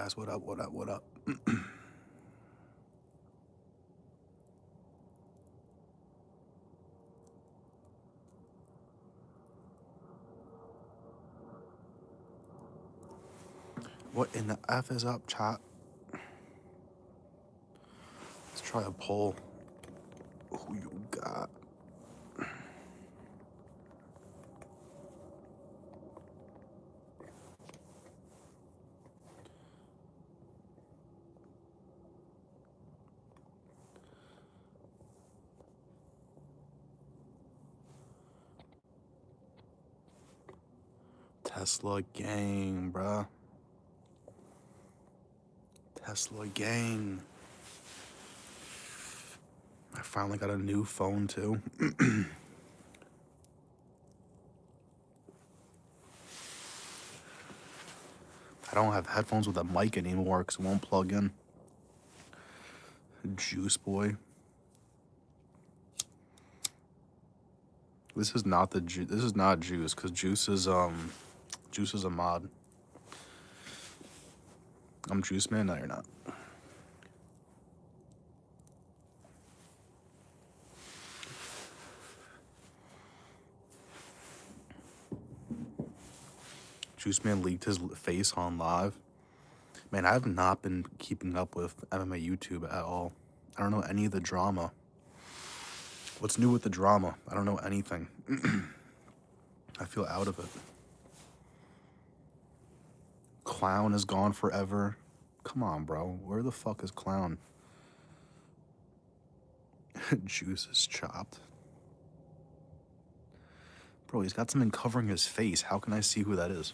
guys? What up? What up? What up? What in the F is up, chat? Let's try a poll. Who you got? Tesla gang, bruh. Tesla gang. I finally got a new phone too. I don't have headphones with a mic anymore because it won't plug in. Juice boy. This is not the juice. This is not juice because juice is a mod. I'm Juice Man. No, you're not. Juice Man leaked his face on live. Man, I have not been keeping up with MMA YouTube at all. I don't know any of the drama. What's new with the drama? I don't know anything. I feel out of it. Clown is gone forever. Come on, bro. Where the fuck is Clown? Juice is chopped. Bro, he's got something covering his face. How can I see who that is?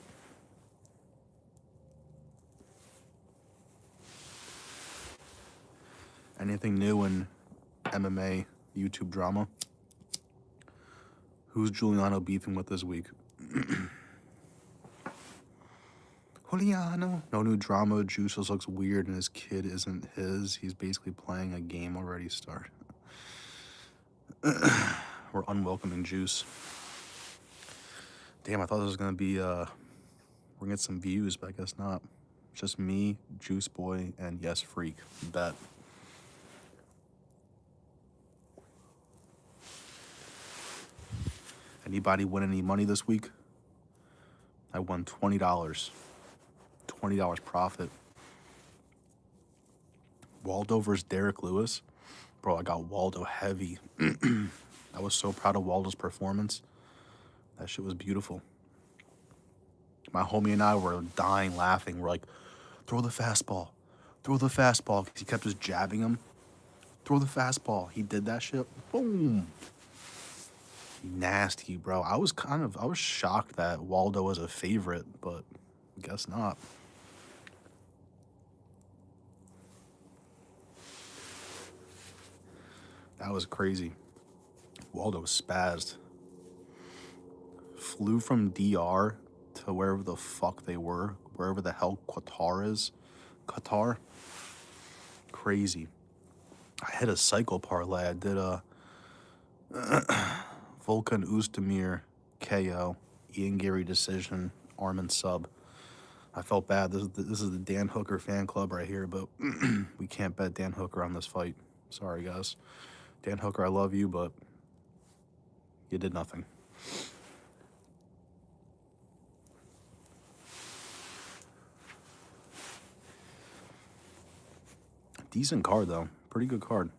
Anything new in MMA YouTube drama? Who's Giuliano beefing with this week? Giuliano. No new drama. Juice just looks weird and his kid isn't his. He's basically playing a game already started. We're unwelcoming Juice. Damn, I thought this was gonna be we're gonna get some views, but I guess not. Just me, Juice Boy, and Yes Freak. Bet. Anybody win any money this week? I won $20. $20 profit. Waldo versus Derek Lewis. Bro, I got Waldo heavy. I was so proud of Waldo's performance. That shit was beautiful. My homie and I were dying laughing. We're like, throw the fastball. Throw the fastball. Because he kept just jabbing him. Throw the fastball. He did that shit. Boom. Nasty, bro. I was shocked that Waldo was a favorite, but I guess not. That was crazy. Waldo spazzed. Flew from DR to wherever the fuck they were. Wherever the hell Qatar is. Qatar. Crazy. I hit a cycle parlay. I did a Volkan Oezdemir KO, Ian Gary decision, Armin sub. I felt bad. This is the Dan Hooker fan club right here, but we can't bet Dan Hooker on this fight. Sorry, guys. Dan Hooker, I love you, but you did nothing. Decent card, though. Pretty good card.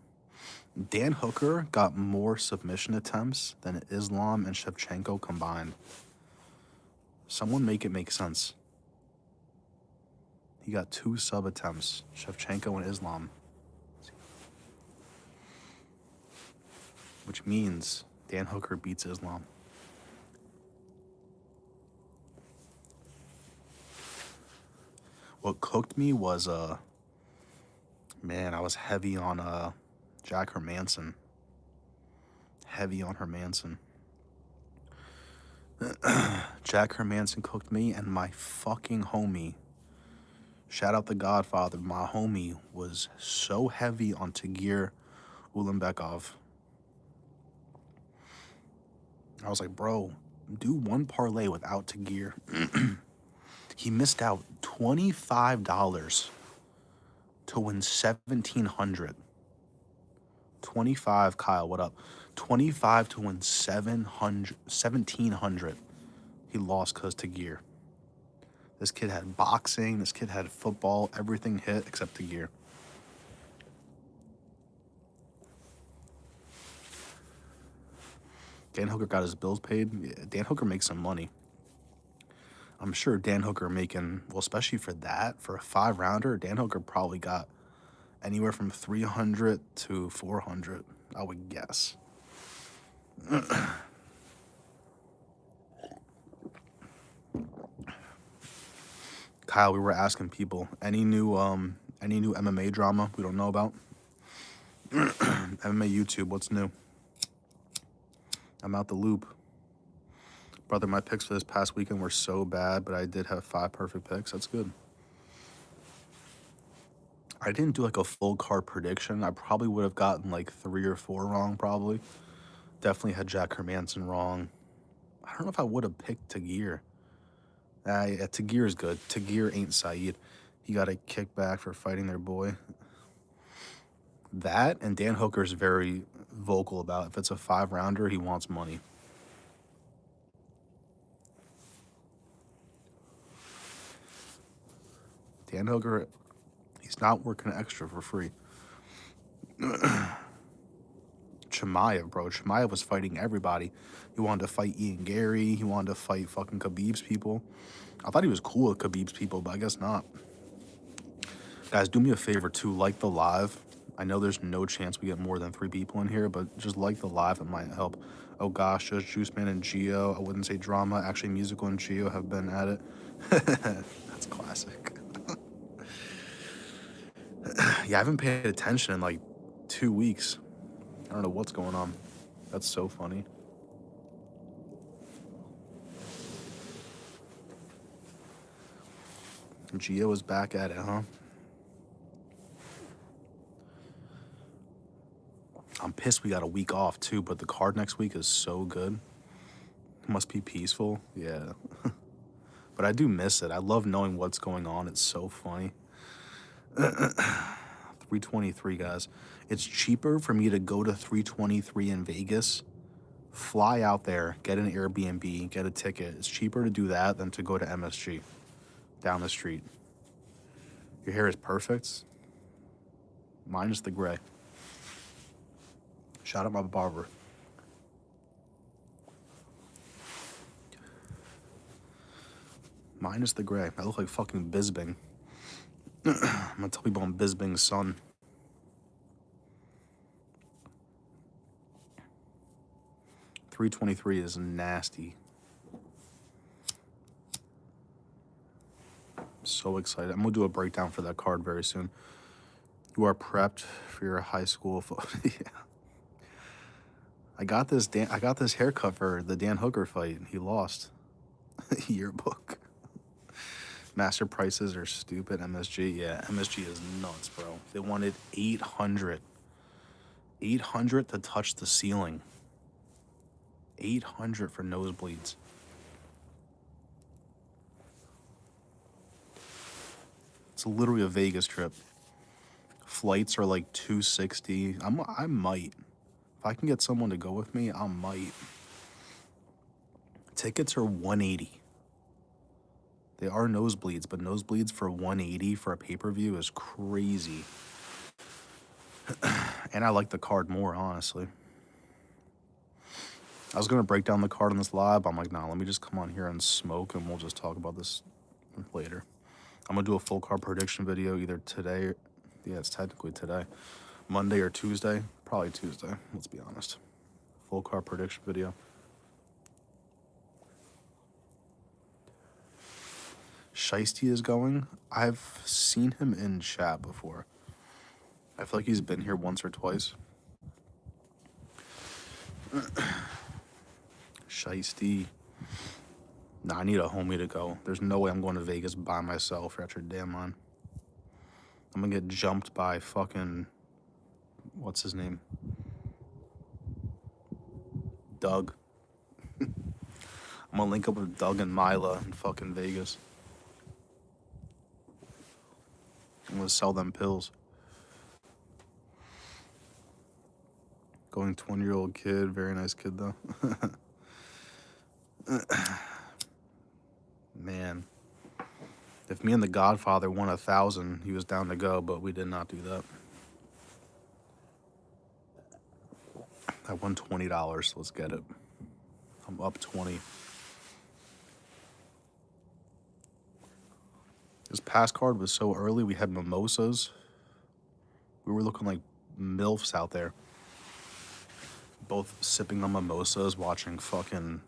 Dan Hooker got more submission attempts than Islam and Shevchenko combined. Someone make it make sense. He got 2 sub attempts, Shevchenko and Islam. Which means Dan Hooker beats Islam. What cooked me was, man, I was heavy on Jack Hermanson. Heavy on Hermanson. Jack Hermanson cooked me, and my fucking homie, shout out the Godfather, my homie was so heavy on Tagir Ulanbekov. I was like, bro, do one parlay without Tagir. He missed out $25 to win 1,700. 25, Kyle, what up? 25 to win 1,700. He lost because to gear. This kid had boxing, this kid had football, everything hit except the gear. Dan Hooker got his bills paid. Yeah, Dan Hooker makes some money. I'm sure Dan Hooker making, well, especially for that, for a 5-rounder, Dan Hooker probably got anywhere from 300 to 400, I would guess. Kyle, we were asking people, any new MMA drama we don't know about? MMA YouTube, what's new? I'm out the loop. Brother, my picks for this past weekend were so bad, but I did have 5 perfect picks. That's good. I didn't do like a full card prediction. I probably would have gotten like 3 or 4 wrong, probably. Definitely had Jack Hermanson wrong. I don't know if I would have picked Tagir. Yeah, Tagir is good. Tagir ain't Saeed. He got a kickback for fighting their boy. That, and Dan Hooker's very vocal about if it's a 5-rounder, he wants money. Dan Hooker, he's not working extra for free. Chimaev, bro. Chimaev was fighting everybody. He wanted to fight Ian Gary. He wanted to fight fucking Khabib's people. I thought he was cool with Khabib's people, but I guess not. Guys, do me a favor too. Like the live. I know there's no chance we get more than 3 people in here, but just like the live. It might help. Oh gosh, just Juice Man and Gio. I wouldn't say drama. Actually, Musical and Gio have been at it. That's classic. Yeah, I haven't paid attention in like 2 weeks. I don't know what's going on. That's so funny. Gio is back at it, huh? I'm pissed we got a week off too, but the card next week is so good. It must be peaceful. Yeah. But I do miss it. I love knowing what's going on. It's so funny. 323, guys. It's cheaper for me to go to 323 in Vegas, fly out there, get an Airbnb, get a ticket. It's cheaper to do that than to go to MSG down the street. Your hair is perfect. Mine is the gray. Shout out my barber. Mine is the gray. I look like fucking Bisbing. I'm gonna tell people I'm Bisbing's son. $323 is nasty. So excited. I'm gonna do a breakdown for that card very soon. You are prepped for your high school yeah. I got this haircut for the Dan Hooker fight. He lost. Yearbook. Master prices are stupid. MSG, yeah, MSG is nuts, bro. They wanted 800 to touch the ceiling. 800 for nosebleeds. It's literally a Vegas trip. Flights are like $260. I might. If I can get someone to go with me, I might. Tickets are $180. They are nosebleeds, but nosebleeds for $180 for a pay-per-view is crazy. And I like the card more, honestly. I was gonna break down the card on this live. I'm like, nah, let me just come on here and smoke, and we'll just talk about this later. I'm gonna do a full card prediction video either today. Yeah, it's technically today. Monday or Tuesday. Probably Tuesday, let's be honest. Full card prediction video. Shiesty is going. I've seen him in chat before. I feel like he's been here once or twice. Shiesty. Nah, I need a homie to go. There's no way I'm going to Vegas by myself. You're out your damn mind. I'm gonna get jumped by fucking... What's his name? Doug. I'm gonna link up with Doug and Mila in fucking Vegas. I'm gonna sell them pills. Going 20-year-old kid, very nice kid though. Man, if me and the Godfather won 1,000, he was down to go, but we did not do that. I won $20. Let's get it. I'm up 20. This past card was so early. We had mimosas. We were looking like MILFs out there. Both sipping on mimosas, watching fucking...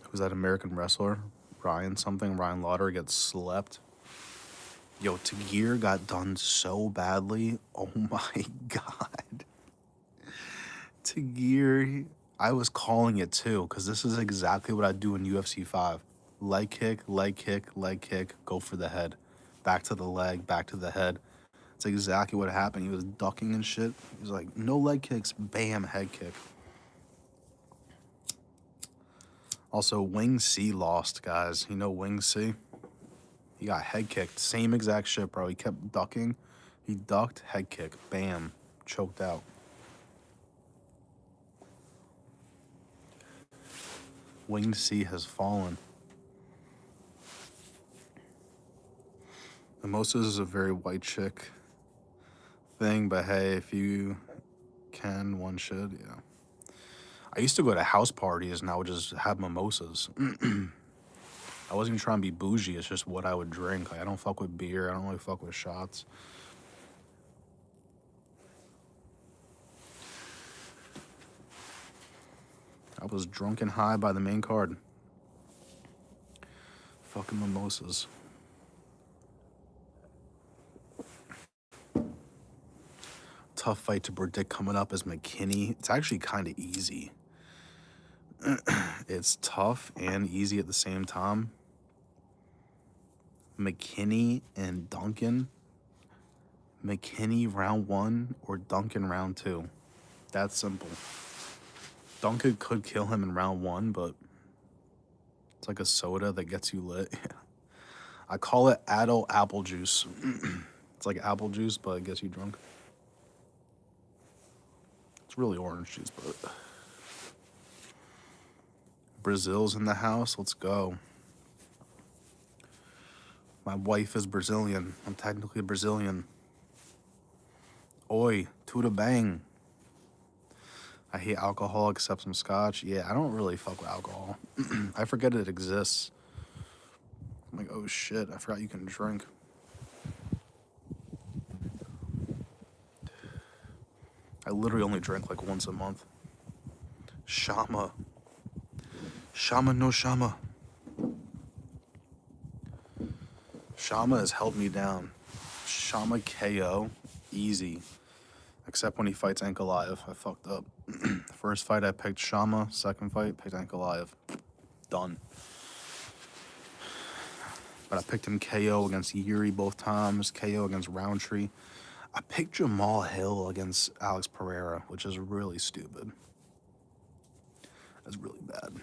Who's that American wrestler? Ryan Lauder gets slept. Yo, Tagir got done so badly. Oh my god. Tagir, I was calling it too, because this is exactly what I do in UFC 5. Leg kick, leg kick, leg kick, go for the head. Back to the leg, back to the head. It's exactly what happened. He was ducking and shit. He was like, no leg kicks, bam, head kick. Also, Wing C lost, guys. You know Wing C? He got head kicked. Same exact shit, bro. He kept ducking. He ducked, head kick, bam, choked out. Wing C has fallen. Mimosas is a very white chick thing, but hey, if you can, one should, yeah. I used to go to house parties and I would just have mimosas. I wasn't even trying to be bougie, it's just what I would drink. Like, I don't fuck with beer, I don't really fuck with shots. I was drunk and high by the main card. Fucking mimosas. Tough fight to predict coming up is McKinney. It's actually kind of easy. It's tough and easy at the same time. McKinney and Duncan. McKinney round 1 or Duncan round 2. That's simple. Duncan could kill him in round 1, but it's like a soda that gets you lit. I call it adult apple juice. It's like apple juice, but it gets you drunk. It's really orange juice, but... Brazil's in the house. Let's go. My wife is Brazilian. I'm technically Brazilian. Oi, tudo bang. I hate alcohol except some scotch. Yeah, I don't really fuck with alcohol. I forget it exists. I'm like, oh shit, I forgot you can drink. I literally only drink like once a month. Shama. Shama no Shama. Shama has held me down. Shama KO, easy. Except when he fights Ankalaev, I fucked up. First fight I picked Shama, second fight picked Ankalaev. Done. But I picked him KO against Yuri both times, KO against Roundtree. I picked Jamal Hill against Alex Pereira, which is really stupid. That's really bad.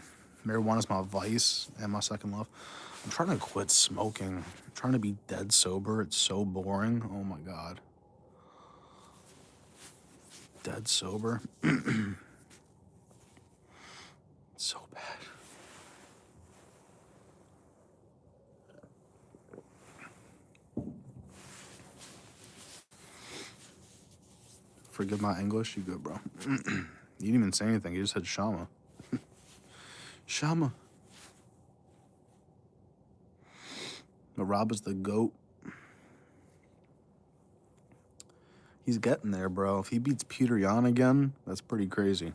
Marijuana's my vice and my second love. I'm trying to quit smoking. I'm trying to be dead sober. It's so boring. Oh my god. Dead sober. So bad. Forgive my English, you good, bro. You didn't even say anything. You just said Shama. Shama. Marab is the GOAT. He's getting there, bro. If he beats Peter Yan again, that's pretty crazy.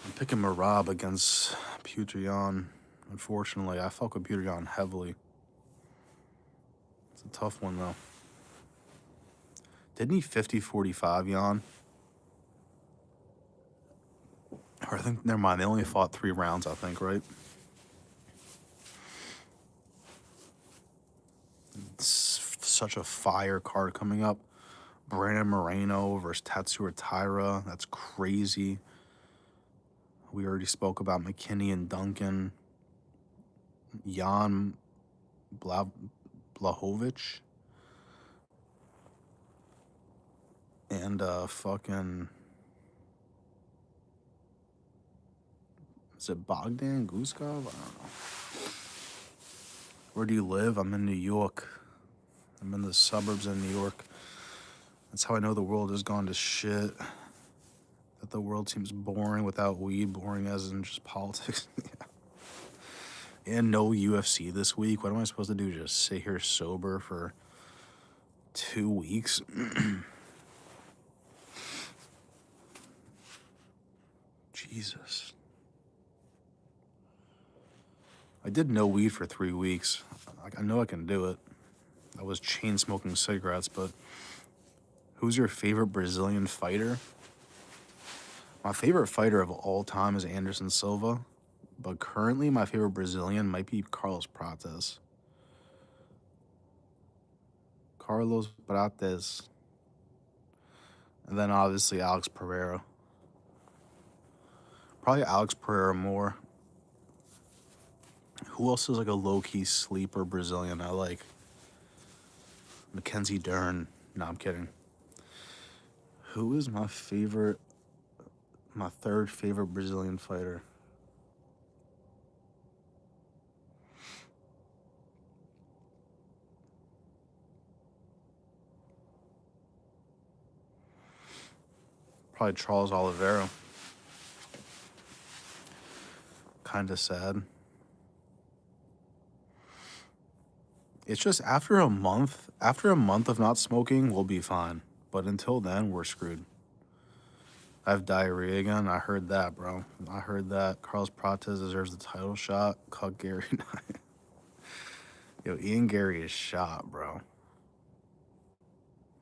I'm picking Marab against Peter Yan. Unfortunately, I fuck with Peter Yan heavily. It's a tough one, though. Didn't he 50-45 Yan? Or I think, never mind, they only fought 3 rounds, I think, right? It's such a fire card coming up. Brandon Moreno versus Tatsuro Taira. That's crazy. We already spoke about McKinney and Duncan. Jan Blachowicz. And fucking, is it Bogdan Guskov? I don't know. Where do you live? I'm in New York. I'm in the suburbs of New York. That's how I know the world has gone to shit. That the world seems boring without weed, boring as in just politics. Yeah. And no UFC this week. What am I supposed to do? Just sit here sober for 2 weeks? Jesus. I did no weed for 3 weeks. I know I can do it. I was chain smoking cigarettes, but who's your favorite Brazilian fighter? My favorite fighter of all time is Anderson Silva, but currently my favorite Brazilian might be Carlos Prates. Carlos Prates. And then obviously Alex Pereira. Probably Alex Pereira more. Who else is like a low-key sleeper Brazilian I like? Mackenzie Dern. No, I'm kidding. Who is my third favorite Brazilian fighter? Probably Charles Oliveira. Kind of sad. It's just after a month of not smoking, we'll be fine. But until then, we're screwed. I have diarrhea again. I heard that, bro. I heard that. Carlos Prates deserves the title shot. Cut Gary. Yo, Ian Gary is shot, bro.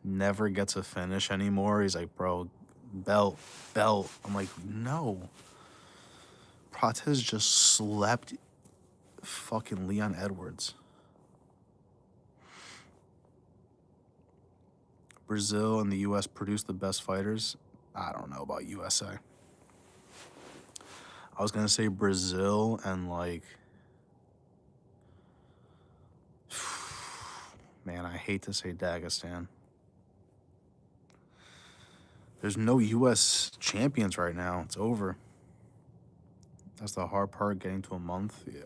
Never gets a finish anymore. He's like, bro, belt. I'm like, no. Prates just slept fucking Leon Edwards. Brazil and the U.S. produce the best fighters. I don't know about USA. I was going to say Brazil and like... Man, I hate to say Dagestan. There's no U.S. champions right now. It's over. That's the hard part, getting to a month. Yeah.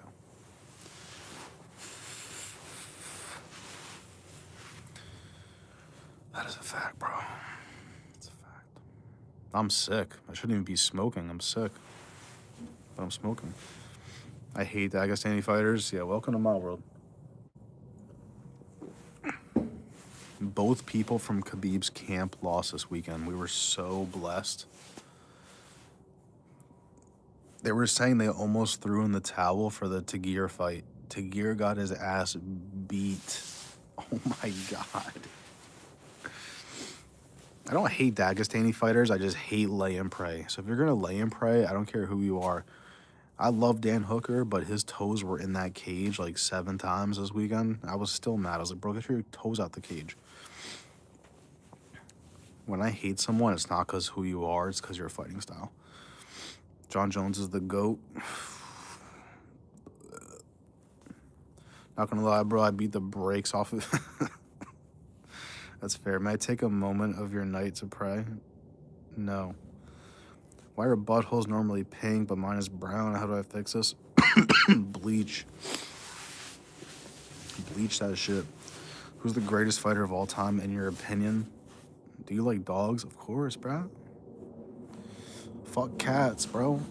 That is a fact, bro. It's a fact. I'm sick. I shouldn't even be smoking. I'm sick. But I'm smoking. I hate Dagestani fighters. Yeah, welcome to my world. Both people from Khabib's camp lost this weekend. We were so blessed. They were saying they almost threw in the towel for the Tagir fight. Tagir got his ass beat. Oh my God. I don't hate Dagestani fighters. I just hate lay and pray. So if you're going to lay and pray, I don't care who you are. I love Dan Hooker, but his toes were in that cage like 7 times this weekend. I was still mad. I was like, bro, get your toes out the cage. When I hate someone, it's not because who you are. It's because your fighting style. John Jones is the GOAT. Not going to lie, bro. I beat the brakes off of... That's fair. May I take a moment of your night to pray? No. Why are buttholes normally pink, but mine is brown? How do I fix this? Bleach. Bleach that shit. Who's the greatest fighter of all time, in your opinion? Do you like dogs? Of course, bro. Fuck cats, bro.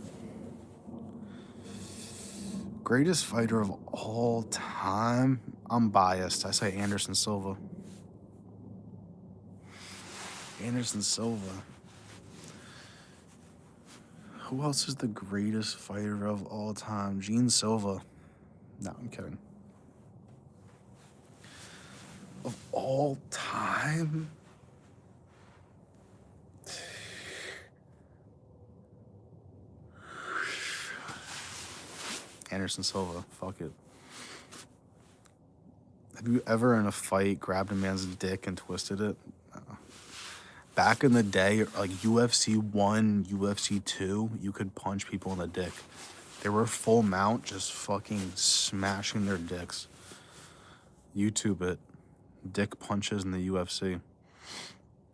Greatest fighter of all time? I'm biased. I say Anderson Silva. Anderson Silva. Who else is the greatest fighter of all time? Gene Silva. No, I'm kidding. Of all time? Anderson Silva. Fuck it. Have you ever in a fight grabbed a man's dick and twisted it? No. Back in the day, like UFC 1, UFC 2, you could punch people in the dick. They were full mount, just fucking smashing their dicks. YouTube it. Dick punches in the UFC.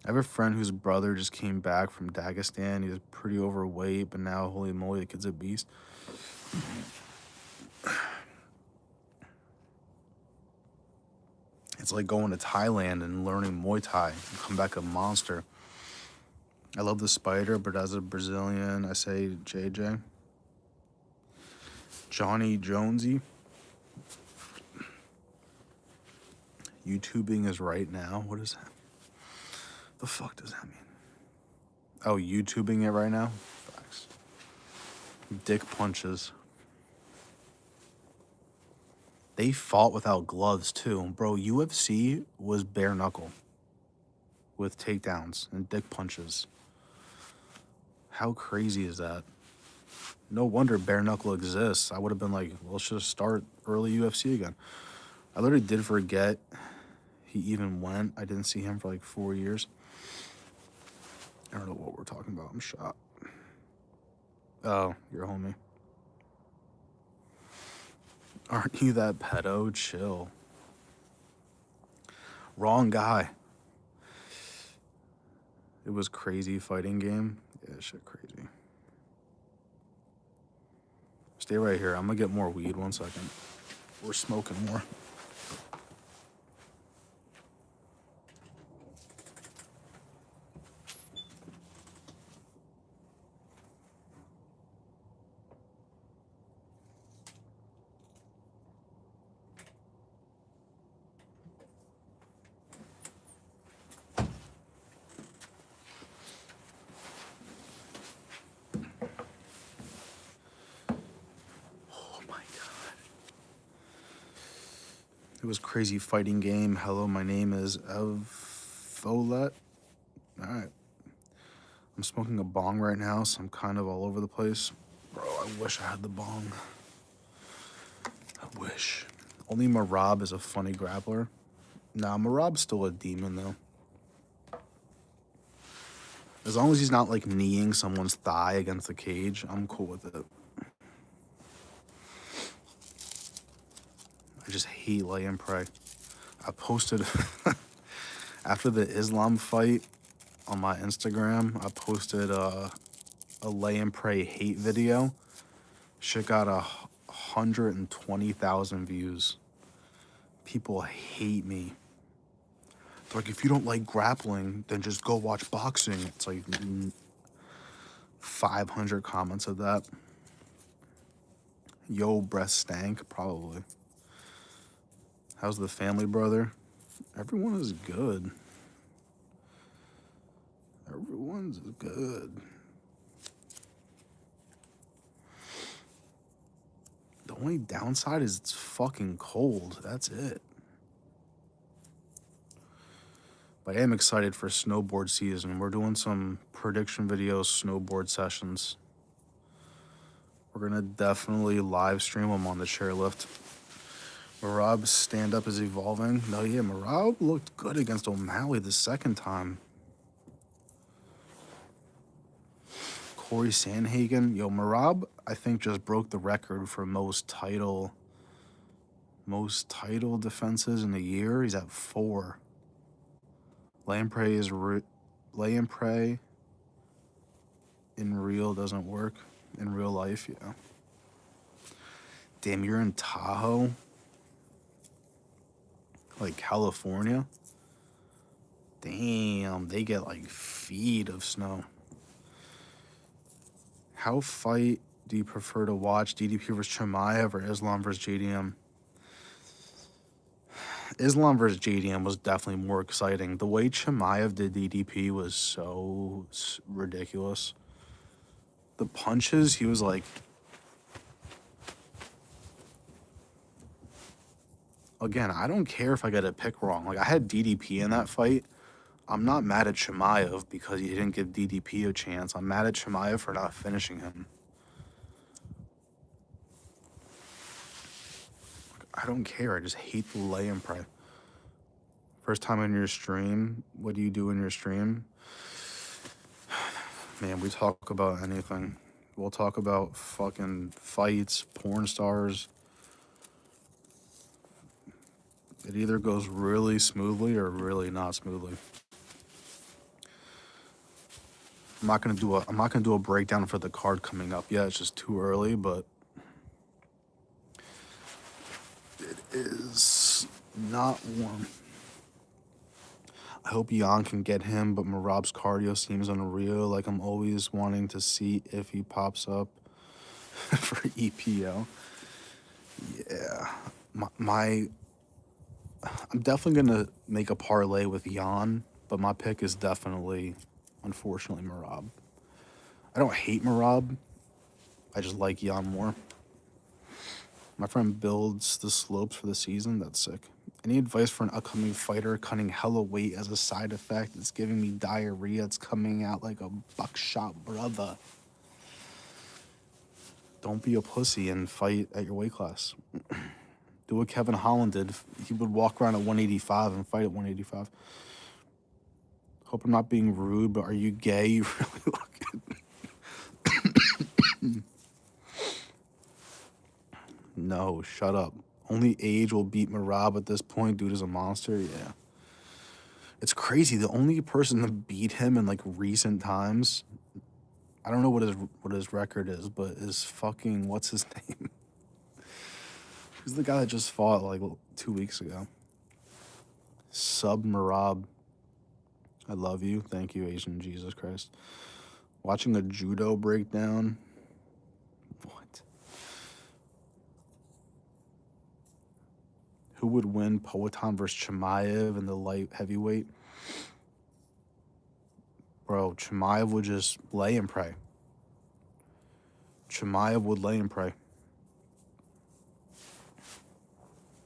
I have a friend whose brother just came back from Dagestan. He was pretty overweight, but now, holy moly, the kid's a beast. It's like going to Thailand and learning Muay Thai. You come back a monster. I love the spider, but as a Brazilian, I say JJ. Johnny Jonesy. YouTubing is right now. What is that? The fuck does that mean? Oh, YouTubing it right now? Facts. Dick punches. They fought without gloves too. Bro, UFC was bare knuckle with takedowns and dick punches. How crazy is that? No wonder bare knuckle exists. I would have been like, well, let's just start early UFC again. I literally did forget he even went. I didn't see him for like 4 years. I don't know what we're talking about. I'm shot. Oh, you're a homie. Aren't you that pedo? Chill. Wrong guy. It was crazy fighting game. Yeah, shit crazy. Stay right here. I'm gonna get more weed 1 second. We're smoking more. Oh my god. It was crazy fighting game. Hello, my name is Evolet. Alright. I'm smoking a bong right now, so I'm kind of all over the place. Bro, I wish I had the bong. I wish. Only Marab is a funny grappler. Nah, Marab's still a demon, though. As long as he's not, like, kneeing someone's thigh against the cage, I'm cool with it. I just hate lay and pray. I posted... After the Islam fight on my Instagram, I posted a lay and pray hate video. Shit got 120,000 views. People hate me. They're like, if you don't like grappling, then just go watch boxing. It's like 500 comments of that. Yo, breast stank, probably. How's the family, brother? Everyone is good. Everyone's good. The only downside is it's fucking cold. That's it. But I am excited for snowboard season. We're doing some prediction videos, snowboard sessions. We're gonna definitely live stream them on the chairlift. Marab's stand-up is evolving. No, yeah, Marab looked good against O'Malley the second time. Corey Sandhagen. Yo, Marab, I think, just broke the record for most title defenses in a year. He's at 4. Lamprey in real doesn't work. In real life, yeah. Damn, you're in Tahoe? Like California? Damn, they get like feet of snow. How fight do you prefer to watch? DDP versus Chimaev or Islam versus JDM? Islam versus JDM was definitely more exciting. The way Chimaev did DDP was so ridiculous. The punches, he was like... Again, I don't care if I get a pick wrong. Like, I had DDP in that fight. I'm not mad at Chimaev because he didn't give DDP a chance. I'm mad at Chimaev for not finishing him. I don't care. I just hate the lay and pray. First time in your stream, what do you do in your stream? Man, we talk about anything. We'll talk about fucking fights, porn stars, It either goes really smoothly or really not smoothly. I'm not gonna do a breakdown for the card coming up yet. It's just too early, but it is not one. I hope Jan can get him, but Merab's cardio seems unreal. Like, I'm always wanting to see if he pops up for EPO. Yeah, I'm definitely gonna make a parlay with Jan, but my pick is definitely, unfortunately, Merab. I don't hate Merab. I just like Jan more. My friend builds the slopes for the season. That's sick. Any advice for an upcoming fighter cutting hella weight as a side effect? It's giving me diarrhea. It's coming out like a buckshot brother. Don't be a pussy and fight at your weight class. Do what Kevin Holland did. He would walk around at 185 and fight at 185. Hope I'm not being rude, but are you gay? You really look. No, shut up. Only age will beat Merab at this point. Dude is a monster. Yeah. It's crazy. The only person to beat him in like recent times, I don't know what his record is, but is fucking, what's his name? Who's the guy that just fought like 2 weeks ago? Sub Merab. I love you. Thank you, Asian Jesus Christ. Watching a judo breakdown. What? Who would win, Poatan versus Chimaev in the light heavyweight? Bro, Chimaev would just lay and pray. Chimaev would lay and pray.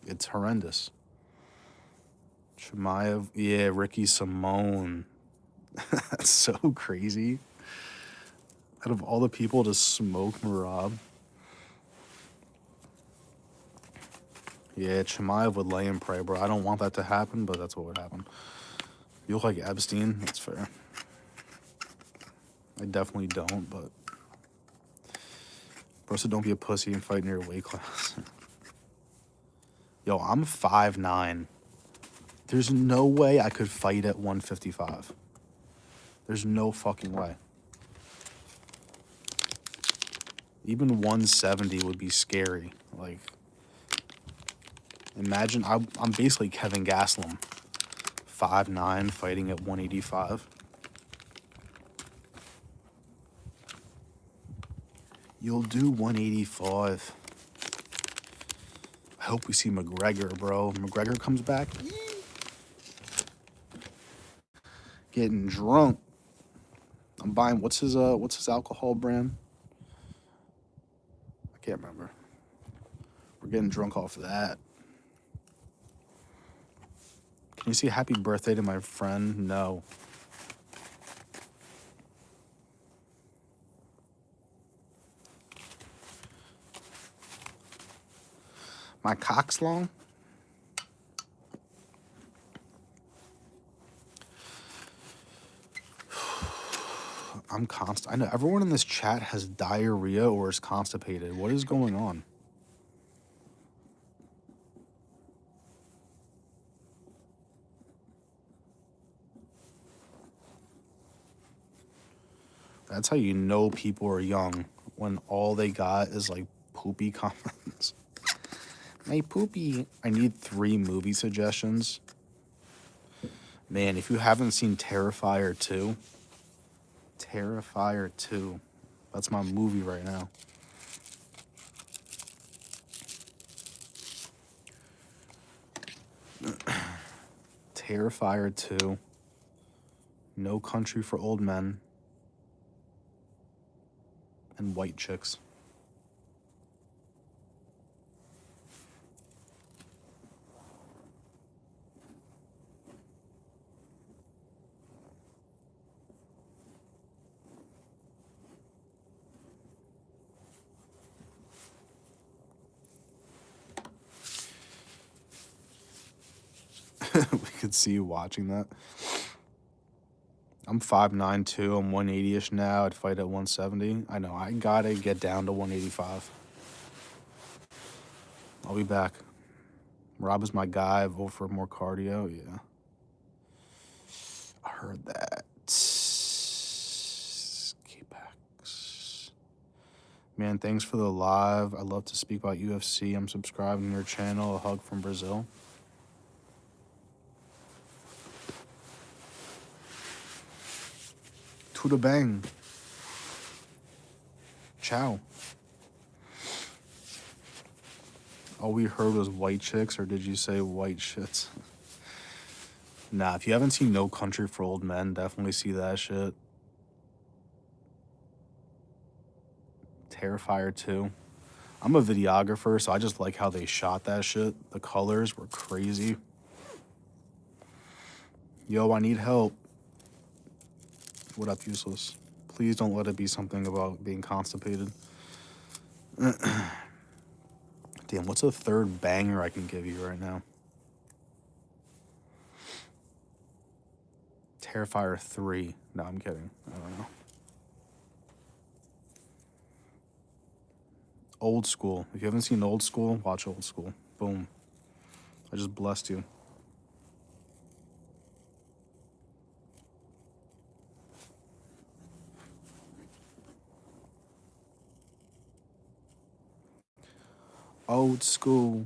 It's horrendous. Chimaev, yeah, Ricky Simone. That's so crazy. Out of all the people to smoke Merab. Yeah, Chimaev would lay and pray, bro. I don't want that to happen, but that's what would happen. You look like Epstein. That's fair. I definitely don't, but... Bro, so don't be a pussy and fight in your weight class. Yo, I'm 5'9". There's no way I could fight at 155. There's no fucking way. Even 170 would be scary. Like, imagine, I'm basically Kevin Gastelum. 5'9", fighting at 185. You'll do 185. I hope we see McGregor, bro. McGregor comes back. Getting drunk. I'm buying, what's his alcohol brand? I can't remember. We're getting drunk off of that. Can you say happy birthday to my friend? No. My cock's long? I'm constant. I know everyone in this chat has diarrhea or is constipated. What is going on? That's how you know people are young, when all they got is like poopy comments. My poopy. I need 3 movie suggestions. Man, if you haven't seen Terrifier 2, Terrifier 2, that's my movie right now. Terrifier 2, No Country for Old Men, and White Chicks. We could see you watching that. I'm 5'9", too. I'm 180-ish now. I'd fight at 170. I know. I gotta get down to 185. I'll be back. Rob is my guy. Vote for more cardio. Yeah. I heard that. K-Pax. Man, thanks for the live. I love to speak about UFC. I'm subscribing to your channel. A hug from Brazil. Tudo bem. Ciao. All we heard was white chicks, or did you say white shits? Nah, if you haven't seen No Country for Old Men, definitely see that shit. Terrifier 2. I'm a videographer, so I just like how they shot that shit. The colors were crazy. Yo, I need help. What up, useless? Please don't let it be something about being constipated. Damn, what's a third banger I can give you right now? Terrifier 3. No, I'm kidding. I don't know. Old School. If you haven't seen Old School, watch Old School. Boom. I just blessed you. Old School.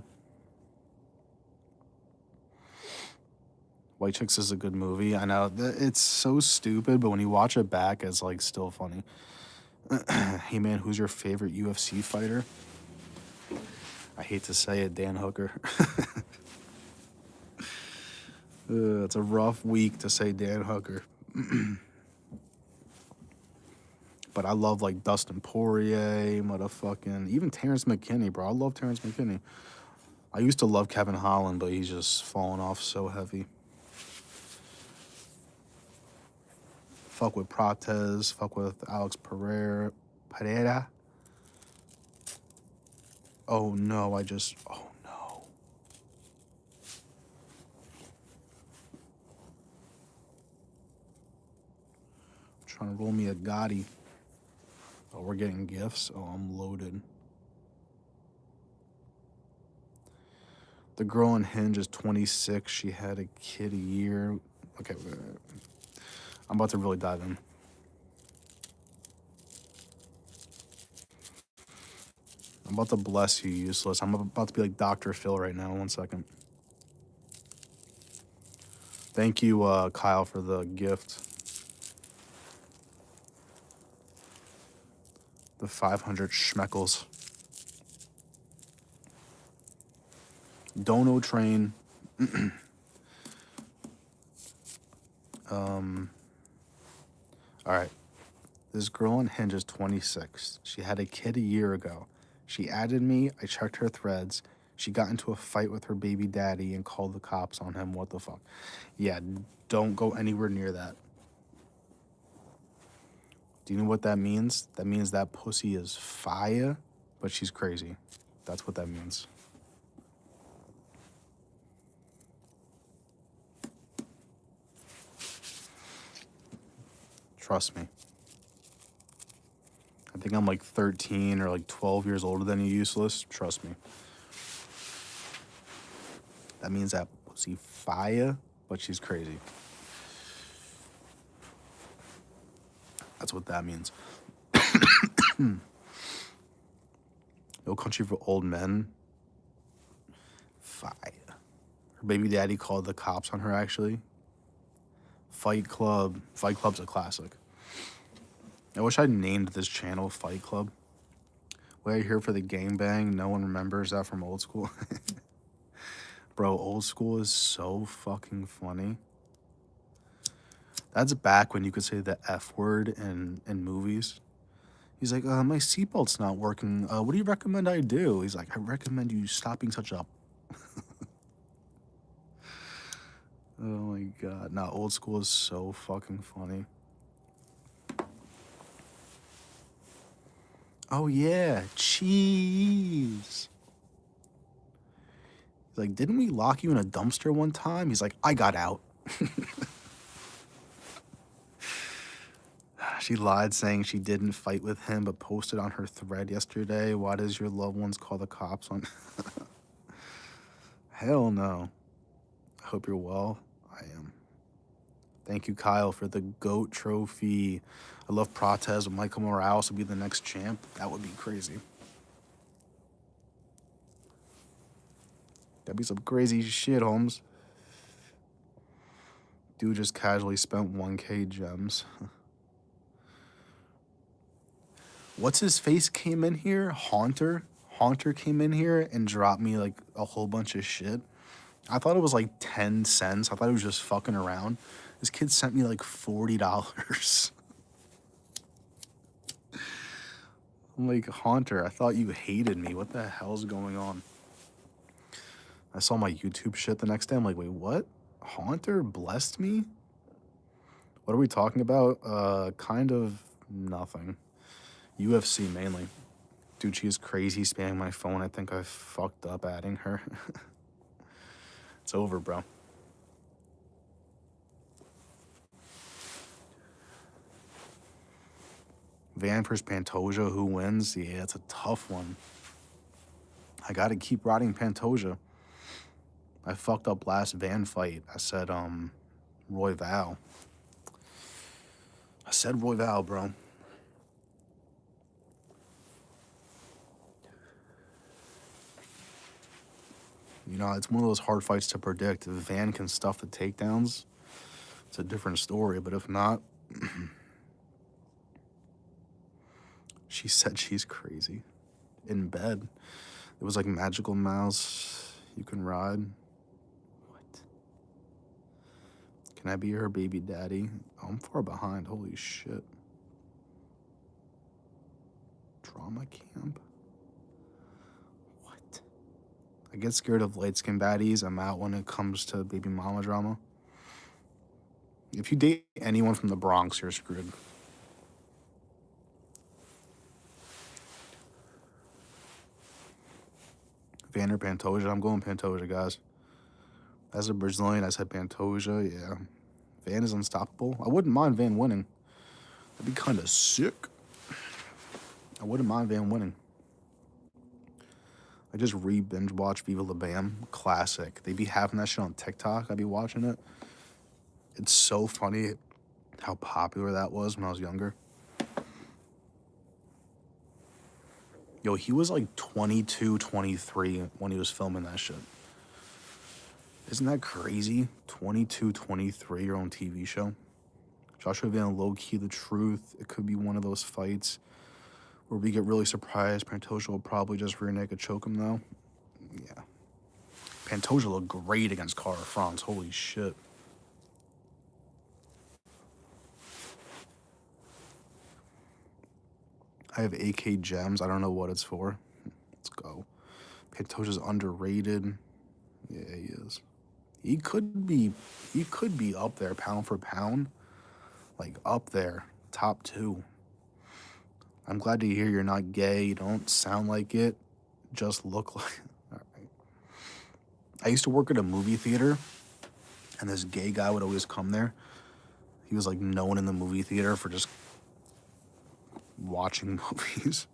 White Chicks is a good movie. I know it's so stupid, but when you watch it back, it's like still funny. Hey man, who's your favorite UFC fighter? I hate to say it, Dan Hooker. It's a rough week to say Dan Hooker. But I love like Dustin Poirier, motherfucking, even Terrence McKinney, bro. I love Terrence McKinney. I used to love Kevin Holland, but he's just fallen off so heavy. Fuck with Prates, fuck with Alex Pereira. Oh no, oh no. I'm trying to roll me a Gotti. Oh, we're getting gifts? Oh, I'm loaded. The girl on Hinge is 26. She had a kid a year. Okay, I'm about to really dive in. I'm about to bless you, useless. I'm about to be like Dr. Phil right now. 1 second. Thank you, Kyle, for the gift. The 500 schmeckles. Dono train. All right. This girl on Hinge is 26. She had a kid a year ago. She added me. I checked her threads. She got into a fight with her baby daddy and called the cops on him. What the fuck? Yeah, don't go anywhere near that. Do you know what that means? That means that pussy is fire, but she's crazy. That's what that means. Trust me. I think I'm like 13 or like 12 years older than you, useless. Trust me. That means that pussy fire, but she's crazy. That's what that means. No Country for Old Men. Fire. Her baby daddy called the cops on her, actually. Fight Club. Fight Club's a classic. I wish I named this channel Fight Club. We're here for the gangbang. No one remembers that from Old School. Bro, Old School is so fucking funny. That's back when you could say the F word in movies. He's like, my seatbelt's not working. What do you recommend I do? He's like, I recommend you stop being such a... Oh my god. Nah, Old School is so fucking funny. Oh yeah, cheese. He's like, didn't we lock you in a dumpster one time? He's like, I got out. She lied saying she didn't fight with him, but posted on her thread yesterday. Why does your loved ones call the cops on... Hell no. I hope you're well. I am. Thank you, Kyle, for the GOAT trophy. I love Protez. Michael Morales will be the next champ. That would be crazy. That'd be some crazy shit, Holmes. Dude just casually spent 1K gems. What's his face came in here? Haunter? Haunter came in here and dropped me like a whole bunch of shit. I thought it was like 10 cents. I thought he was just fucking around. This kid sent me like $40. I'm like, Haunter, I thought you hated me. What the hell's going on? I saw my YouTube shit the next day. I'm like, wait, what? Haunter blessed me? What are we talking about? Kind of nothing. UFC mainly. Dude, she is crazy spamming my phone. I think I fucked up adding her. It's over, bro. Van versus Pantoja, who wins? Yeah, it's a tough one. I gotta keep riding Pantoja. I fucked up last Van fight. I said, Royval. I said Royval, bro. You know, it's one of those hard fights to predict. If Van can stuff the takedowns, it's a different story. But if not, she said she's crazy. In bed. It was like magical mouse you can ride. What? Can I be her baby daddy? Oh, I'm far behind. Holy shit. Drama camp? What? I get scared of light-skinned baddies. I'm out when it comes to baby mama drama. If you date anyone from the Bronx, you're screwed. Van or Pantoja? I'm going Pantoja, guys. As a Brazilian, I said Pantoja, yeah. Van is unstoppable. I wouldn't mind Van winning. That'd be kind of sick. I wouldn't mind Van winning. I just re-binge watched Viva La Bam. Classic. They be having that shit on TikTok. I'd be watching it. It's so funny how popular that was when I was younger. Yo, he was like 22, 23 when he was filming that shit. Isn't that crazy? 22, 23, your own TV show. Joshua Van low-key the truth. It could be one of those fights where we get really surprised. Pantoja will probably just rear naked choke him, though. Yeah. Pantoja looked great against Cara France. Holy shit. I have AK gems. I don't know what it's for. Let's go. Pantoja's underrated. Yeah, he is. He could be up there pound for pound. Like up there. Top 2. I'm glad to hear you're not gay. You don't sound like it. Just look like. All right. I used to work at a movie theater, and this gay guy would always come there. He was like known in the movie theater for just watching movies.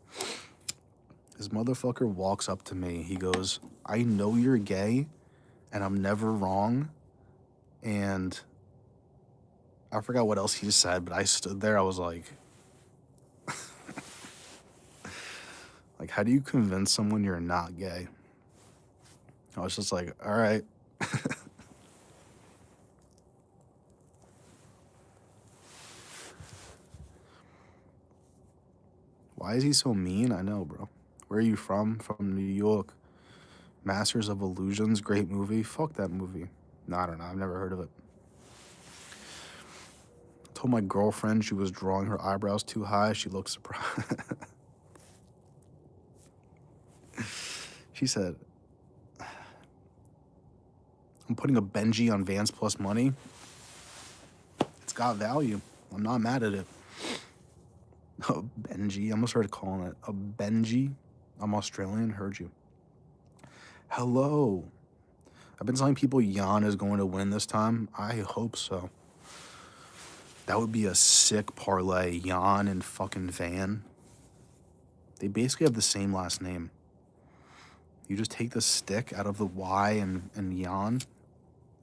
This motherfucker walks up to me. He goes, I know you're gay, and I'm never wrong. And I forgot what else he said, but I stood there. I was like, like, how do you convince someone you're not gay? I was just like, all right. Why is he so mean? I know, bro. Where are you from? From New York. Masters of Illusions, great movie. Fuck that movie. No, I don't know. I've never heard of it. I told my girlfriend she was drawing her eyebrows too high. She looked surprised. She said, I'm putting a Benji on Vans Plus Money. It's got value. I'm not mad at it. A Benji. I'm gonna start calling it a Benji. I'm Australian. Heard you. Hello. I've been telling people Jan is going to win this time. I hope so. That would be a sick parlay. Jan and fucking Van. They basically have the same last name. You just take the stick out of the Y and Yan.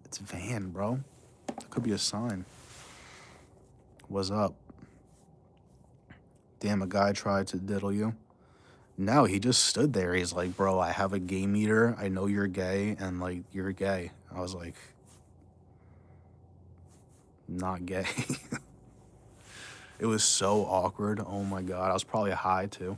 It's Van, bro. That could be a sign. What's up? Damn, a guy tried to diddle you. No, he just stood there. He's like, bro, I have a gay meter. I know you're gay, and like, you're gay. I was like, not gay. It was so awkward. Oh my God. I was probably high too.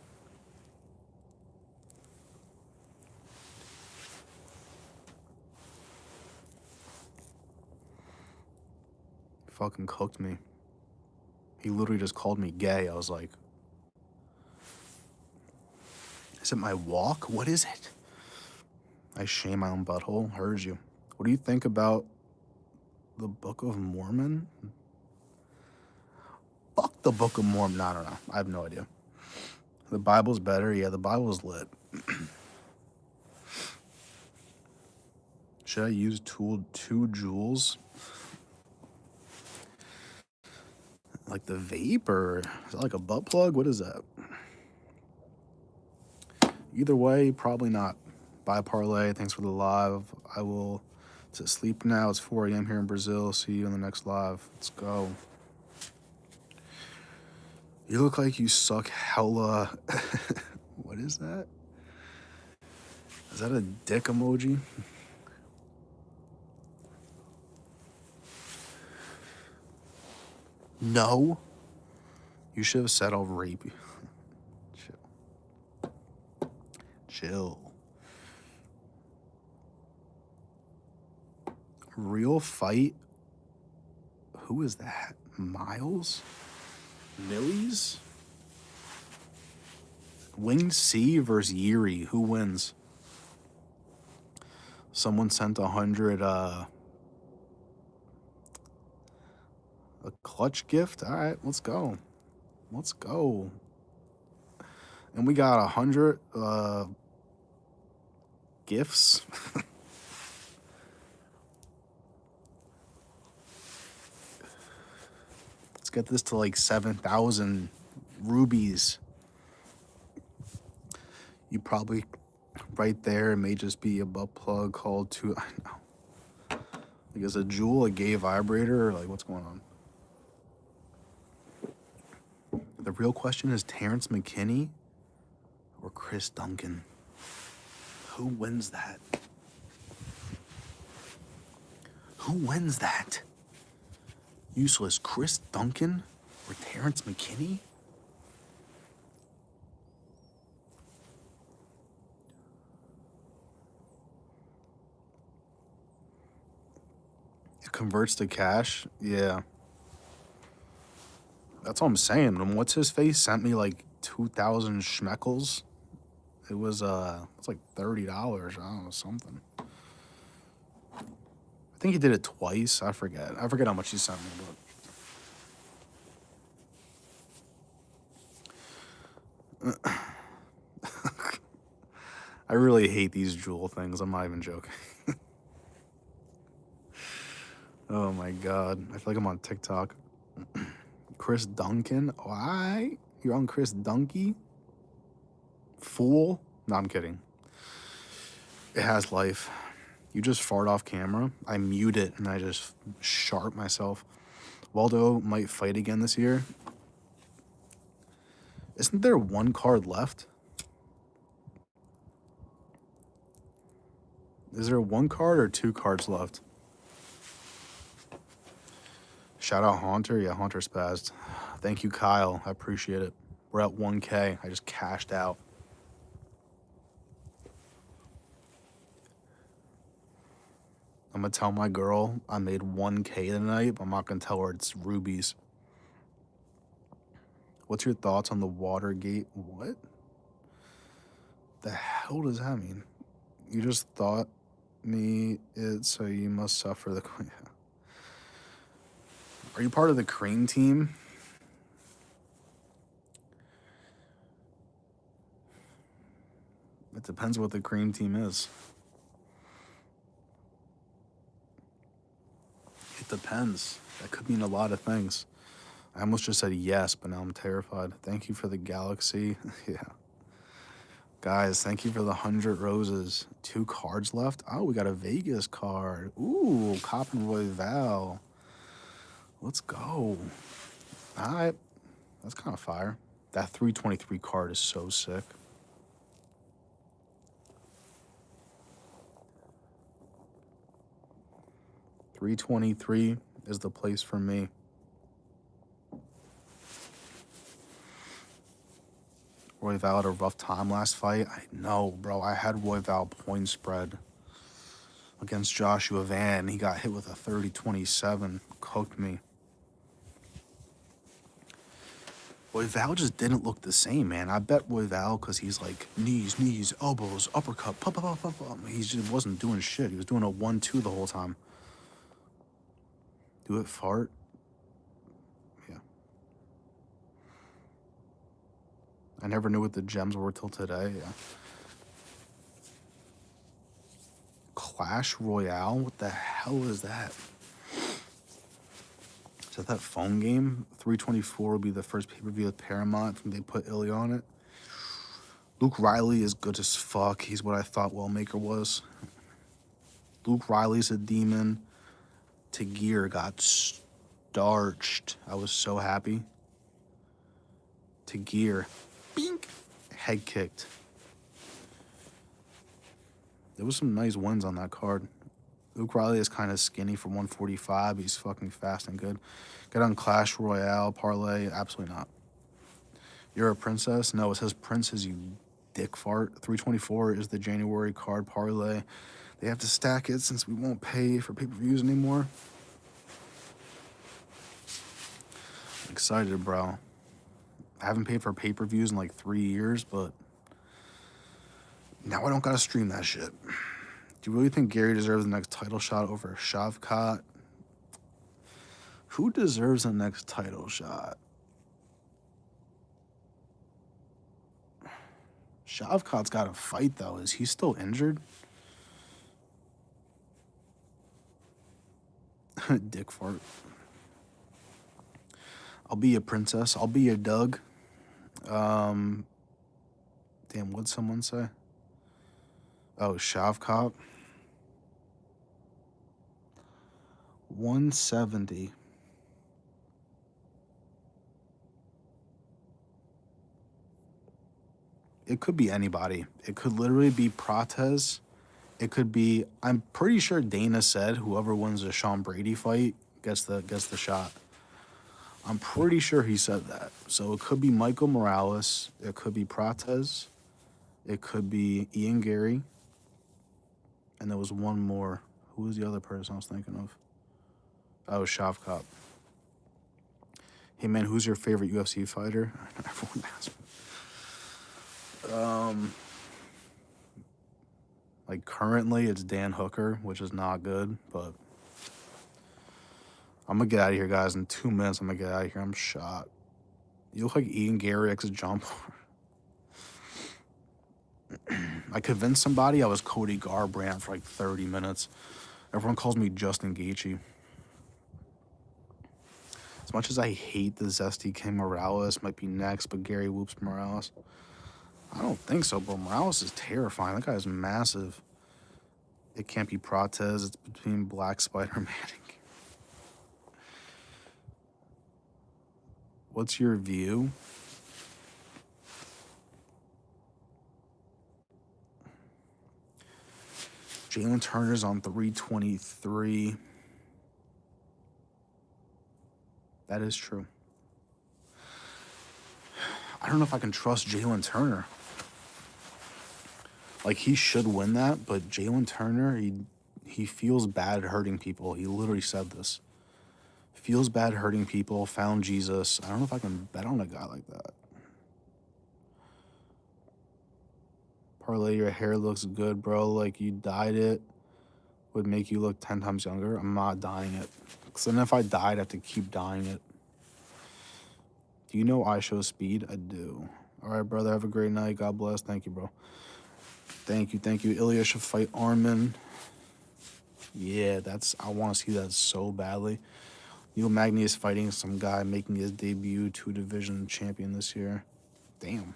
Fucking cooked me. He literally just called me gay. I was like, is it my walk? What is it? I shame my own butthole. Heard you. What do you think about the Book of Mormon? Fuck the Book of Mormon. No, I don't know. I have no idea. The Bible's better. Yeah, the Bible's lit. Should I use 2 joules? Like the vape, or is that like a butt plug? What is that? Either way, probably not. Bye, Parlay. Thanks for the live. I will to sleep now. It's 4 a.m. here in Brazil. See you in the next live. Let's go. You look like you suck hella. What is that? Is that a dick emoji? No. You should have said I'll rape you. Chill. Real fight? Who is that? Miles? Millies? Wing C versus Yuri. Who wins? Someone sent 100 a clutch gift. All right, let's go. Let's go. And we got 100 gifts. Let's get this to like 7,000 rubies. You probably right there. It may just be a butt plug called to. I know. Like, is a Juul a gay vibrator, or like what's going on? The real question is Terrence McKinney or Chris Duncan. Who wins that? Who wins that? Useless Chris Duncan or Terrence McKinney? It converts to cash? Yeah. That's what I'm saying. And what's his face sent me like 2,000 schmeckles. It was it's like $30. I don't know, something. I think he did it twice. I forget how much he sent me, but I really hate these Juul things. I'm not even joking. Oh my God. I feel like I'm on TikTok. Chris Duncan? Why? You're on Chris Dunky? Fool? No, I'm kidding. It has life. You just fart off camera. I mute it and I just sharp myself. Waldo might fight again this year. Isn't there 1 card left? Is there 1 card or 2 cards left? Shout out Haunter. Yeah, Haunter spazzed. Thank you, Kyle. I appreciate it. We're at 1K. I just cashed out. I'm going to tell my girl I made 1K tonight, but I'm not going to tell her it's rubies. What's your thoughts on the Watergate? What? The hell does that mean? You just thought me it, so you must suffer the... Are you part of the cream team? It depends what the cream team is. It depends. That could mean a lot of things. I almost just said yes, but now I'm terrified. Thank you for the galaxy. Yeah. Guys, thank you for the 100 roses. 2 cards left. Oh, we got a Vegas card. Ooh, Coppin Royval. Let's go. All right. That's kind of fire. That 323 card is so sick. $323 is the place for me. Royval had a rough time last fight. I know, bro. I had Royval point spread against Joshua Van. He got hit with a 30-27. Cooked me. Royval just didn't look the same, man. I bet Royval, because he's like knees, elbows, uppercut, pop, pop, pop, pop. He just wasn't doing shit. He was doing a 1-2 the whole time. Do it, fart. Yeah. I never knew what the gems were till today. Yeah. Clash Royale? What the hell is that? Is that phone game? 324 will be the first pay-per-view with Paramount. I think they put Ilya on it. Luke Riley is good as fuck. He's what I thought Wellmaker was. Luke Riley's a demon. Tagir got starched. I was so happy. Tagir. Bink. Head kicked. There was some nice wins on that card. Luke Riley is kind of skinny for 145. He's fucking fast and good. Get on Clash Royale, parlay. Absolutely not. You're a princess? No, it says princess, you dick fart. 324 is the January card parlay. They have to stack it since we won't pay for pay-per-views anymore. I'm excited, bro. I haven't paid for pay-per-views in like 3 years, but now I don't gotta stream that shit. Do you really think Gary deserves the next title shot over Shavkat? Who deserves the next title shot? Shavkat's got to fight, though. Is he still injured? Dick fart. I'll be a princess. I'll be a Doug. Damn, what'd someone say? Oh, Shavkat. 170. It could be anybody. It could literally be Prates. It could be, I'm pretty sure Dana said whoever wins the Sean Brady fight gets the shot. I'm pretty sure he said that. So it could be Michael Morales. It could be Prates. It could be Ian Gary. And there was one more. Who was the other person I was thinking of? Oh, Shavkat. Hey, man, who's your favorite UFC fighter? Everyone asks me. Like, currently, it's Dan Hooker, which is not good, but I'm going to get out of here, guys. In 2 minutes, I'm going to get out of here. I'm shot. You look like Ian Gary X John Paul. I convinced somebody I was Cody Garbrandt for like 30 minutes. Everyone calls me Justin Gaethje. As much as I hate the zesty King Morales, might be next, but Gary whoops Morales. I don't think so, bro. Morales is terrifying. That guy is massive. It can't be Prates. It's between Black Spider and Manning. What's your view? Jalen Turner's on 323. That is true. I don't know if I can trust Jalen Turner. Like, he should win that, but Jalen Turner, he feels bad hurting people. He literally said this. Feels bad hurting people, found Jesus. I don't know if I can bet on a guy like that. Parlay, your hair looks good, bro. Like, you dyed it. Would make you look 10 times younger. I'm not dyeing it. Because then if I dyed, I'd have to keep dyeing it. Do you know I show speed? I do. All right, brother. Have a great night. God bless. Thank you, bro. Thank you. Ilya should fight Armin. Yeah, I want to see that so badly. Neil Magny is fighting some guy making his debut 2-division champion this year. Damn.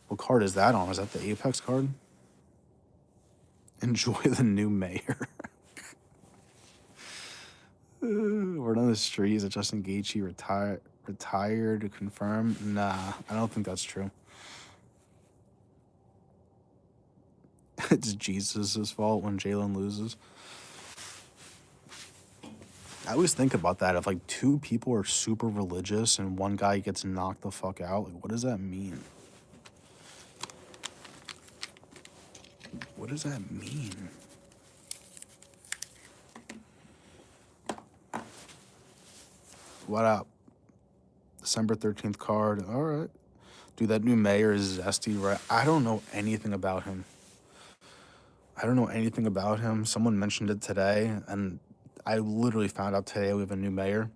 What card is that on? Is that the Apex card? Enjoy the new mayor. Word on the street is that Justin Gaethje retired to confirm? Nah, I don't think that's true. It's Jesus' fault when Jalen loses. I always think about that. If like two people are super religious and one guy gets knocked the fuck out, like what does that mean? What does that mean? What up? December 13th card. All right. Dude, that new mayor is zesty, right? I don't know anything about him. Someone mentioned it today, and I literally found out today we have a new mayor.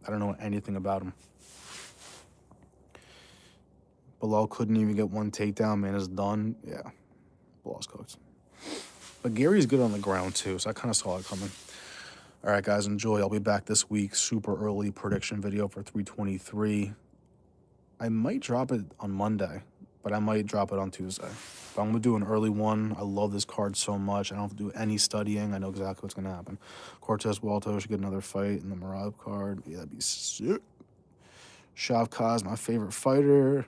I don't know anything about him. Bilal couldn't even get one takedown. Man is done. Yeah. Bilal's cooked. But Gary's good on the ground, too, so I kind of saw it coming. All right, guys, enjoy. I'll be back this week. Super early prediction video for 323. I might drop it on Monday, but I might drop it on Tuesday. But I'm going to do an early one. I love this card so much. I don't have to do any studying. I know exactly what's going to happen. Cortez Walto should get another fight in the Marab card. Yeah, that'd be sick. Shavkaz, my favorite fighter.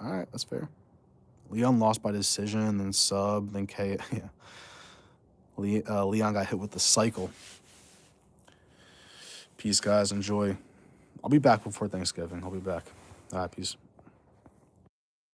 All right, that's fair. Leon lost by decision, then sub, then K. Yeah. Leon got hit with the cycle. Peace, guys. Enjoy. I'll be back before Thanksgiving. I'll be back. All right, peace.